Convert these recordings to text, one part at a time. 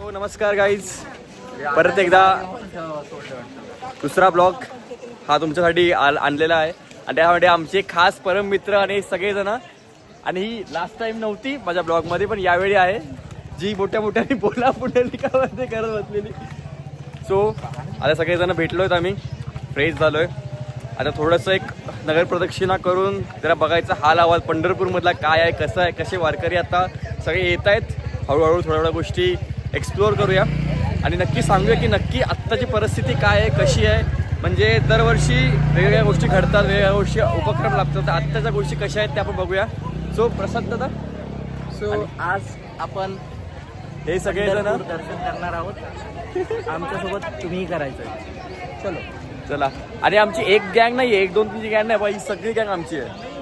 हो नमस्कार गाईज, परत एकदा दुसरा ब्लॉग हा तुमच्यासाठी आणलेला आहे आणि त्यामध्ये आमचे खास परम मित्र आणि सगळेजण. आणि ही लास्ट टाइम नव्हती माझ्या ब्लॉगमध्ये, पण यावेळी आहे, जी मोठ्या मोठ्याने बोला पुंडलिकामध्ये करत बसलेली. सो आता सगळेजण भेटलोय, आम्ही फ्रेश झालोय. आता थोडंसं एक नगर प्रदक्षिणा करून जरा बघायचा हाल अहवाल पंढरपूरमधला काय आहे, कसं आहे, कसे वारकरी आता सगळे येत आहेत. हळूहळू थोड्या थोड्या गोष्टी एक्सप्लोअर करूया आणि नक्की सांगूया की नक्की आत्ताची परिस्थिती काय आहे, कशी आहे. म्हणजे दरवर्षी वेगवेगळ्या गोष्टी घडतात, वेगवेगळ्या गोष्टी उपक्रम लागतात, तर आत्ताच्या गोष्टी कशा आहेत त्या आपण बघूया. सो प्रसाद दादा, आज आपण हे सगळेजण दर्शन करणार आहोत. आमच्यासोबत तुम्हीही करायचं. चलो चला. आणि आमची एक गँग नाही आहे, 1-2-3 गँग नाही बाई, सगळी गँग आमची आहे.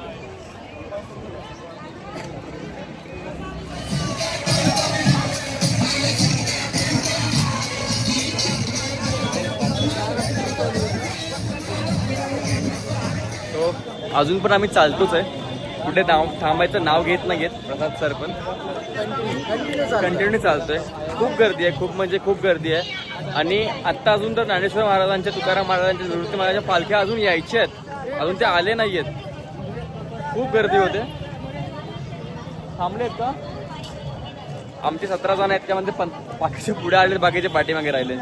तो अजून पण आम्ही चालतोच आहे, कुठे थांबायचं नाव घेत नाही घेत. प्रसाद सर पण कंटिन्यू चालतोय. खूप गर्दी आहे, खूप म्हणजे खूप गर्दी आहे. आणि आत्ता अजून तर ज्ञानेश्वर महाराजांच्या, तुकाराम महाराजांच्या, निवृत्ती महाराजांच्या पालख्या अजून यायच्या आहेत, अजून ते आले नाही आहेत. खूप गर्दी होते. थांबले आहेत का? आमचे 17 जण आहेत, त्यामध्ये बाकीचे पुढे आले, बाकीचे पाठीमागे राहिले.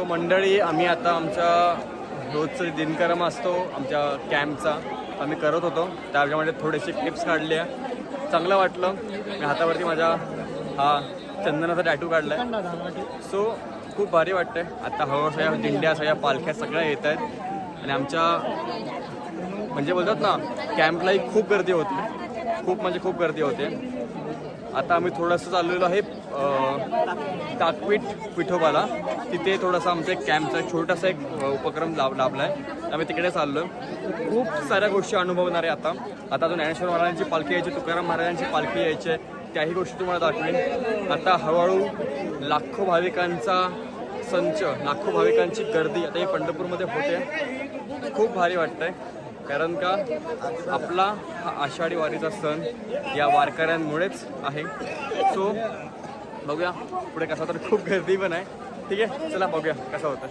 मंडळी, आम्ही आता आमच्या रोजचं दिनक्रम असतो आमच्या कॅम्पचा, आम्ही करत होतो. त्याच्यामध्ये थोडेसे क्लिप्स काढले, चांगलं वाटलं. मी हातावरती माझ्या हा चंदनाचा टॅटू काढला आहे. सो खूप भारी वाटतंय. आता हळूहळू सगळ्या दिंड्या, सगळ्या पालख्या सगळ्या येत आहेत. आणि आमच्या म्हणजे बोलतात ना, कॅम्पलाही खूप गर्दी होती, खूप म्हणजे खूप गर्दी होते. आता आम्ही थोडंसं चाललेलो आहे ताकपीठ विठोबाला. तिथे थोडासा आमचा एक कॅम्पचा छोटासा एक उपक्रम लाभला आहे, आम्ही तिकडे चाललो. खूप साऱ्या गोष्टी अनुभवणार आहे. आता जो ज्ञानेश्वर महाराजांची पालखी यायची, तुकाराम महाराजांची पालखी यायची आहे, त्याही गोष्टी तुम्हाला दाखवेन. आता हळूहळू लाखो भाविकांचा संच, लाखो भाविकांची गर्दी आता ही पंढरपूरमध्ये होते. खूप भारी वाटतंय, कारण का आपला हा आषाढी वारीचा सण या वारकऱ्यांमुळेच आहे. सो बघूया पुढे कसा, तर खूप गर्दी पण आहे. ठीक आहे, चला बघूया कसं होतं.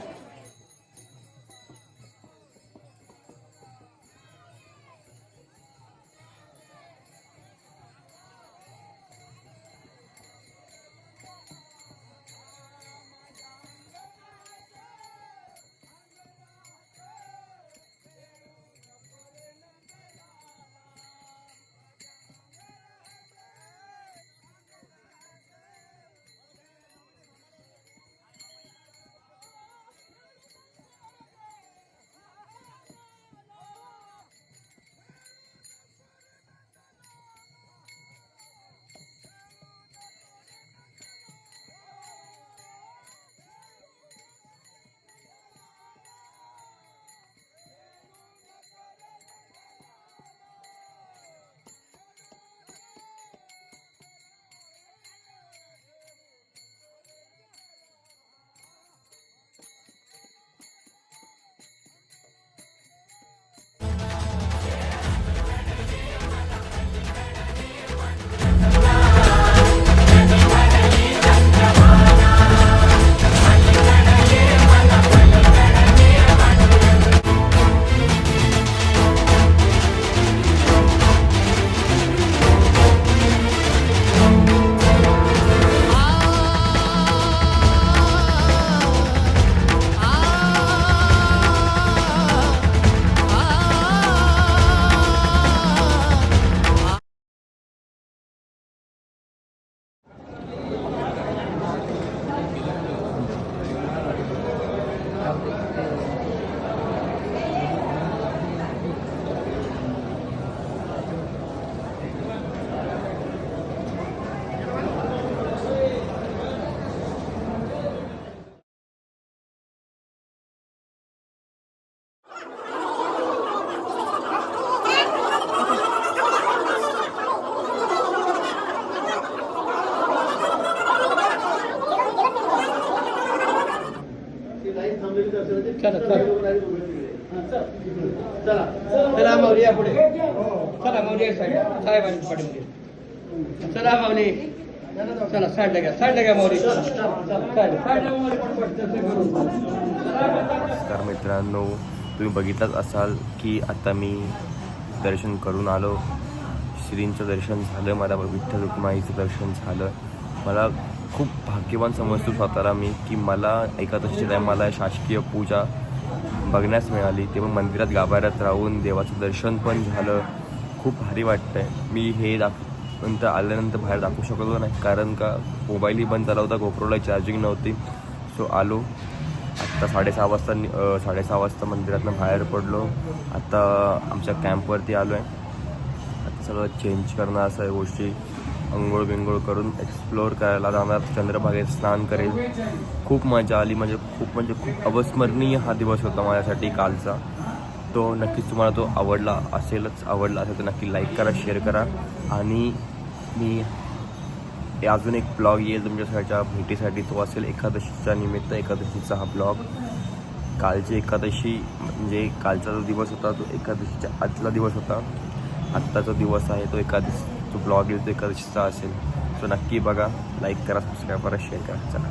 चला चला माऊली या पुढे चला माऊली या साहेब साहेबांच्या पाठीमध्ये चला माऊली चला साईडला घ्या माऊली साईडला माऊली पटपट नमस्कार मित्रांनो, तुम्ही बघितलंच असाल की आता मी दर्शन करून आलो. श्रींचं दर्शन झालं, मला विठ्ठल रुक्माईचं दर्शन झालं. मला खूप भाग्यवान समजतो स्वतःला मी की मला एकादशीच्या टायमाला शासकीय पूजा बघण्यास मिळाली. ते पण मंदिरात गाभाऱ्यात राहून देवाचं दर्शन पण झालं. खूप भारी वाटतं आहे. मी हे नंतर आल्यानंतर बाहेर दाखवू शकलो नाही, कारण का मोबाईलही बंद झाला होता, गोप्रोला चार्जिंग नव्हती. सो आलो आत्ता 6:30 वाजता मंदिरातनं बाहेर पडलो. आता आमच्या कॅम्पवरती आलो आहे. आता सगळं चेंज करणं असं आहे गोष्टी, अंघोळ बिंघोळ करून एक्सप्लोअर करायला जाणार, चंद्रभागेत स्नान करेल. खूप मजा आली, म्हणजे खूप अविस्मरणीय हा दिवस होता माझ्यासाठी कालचा. तो नक्कीच तुम्हाला तो आवडला असेल तर नक्की लाईक करा, शेअर करा. आणि मी अजून एक ब्लॉग येईल तुमच्यासाठीच्या भेटीसाठी. तो असेल एकादशीच्या निमित्त, एकादशीचा हा ब्लॉग. कालची एकादशी म्हणजे कालचा जो दिवस होता तो एकादशीच्या आजचा दिवस होता. आत्ता जो दिवस आहे तो जो ब्लॉग येईल तो एकादशीचा असेल. सो नक्की बघा, लाईक करा, सबस्क्राईब करा, शेअर करा. चला.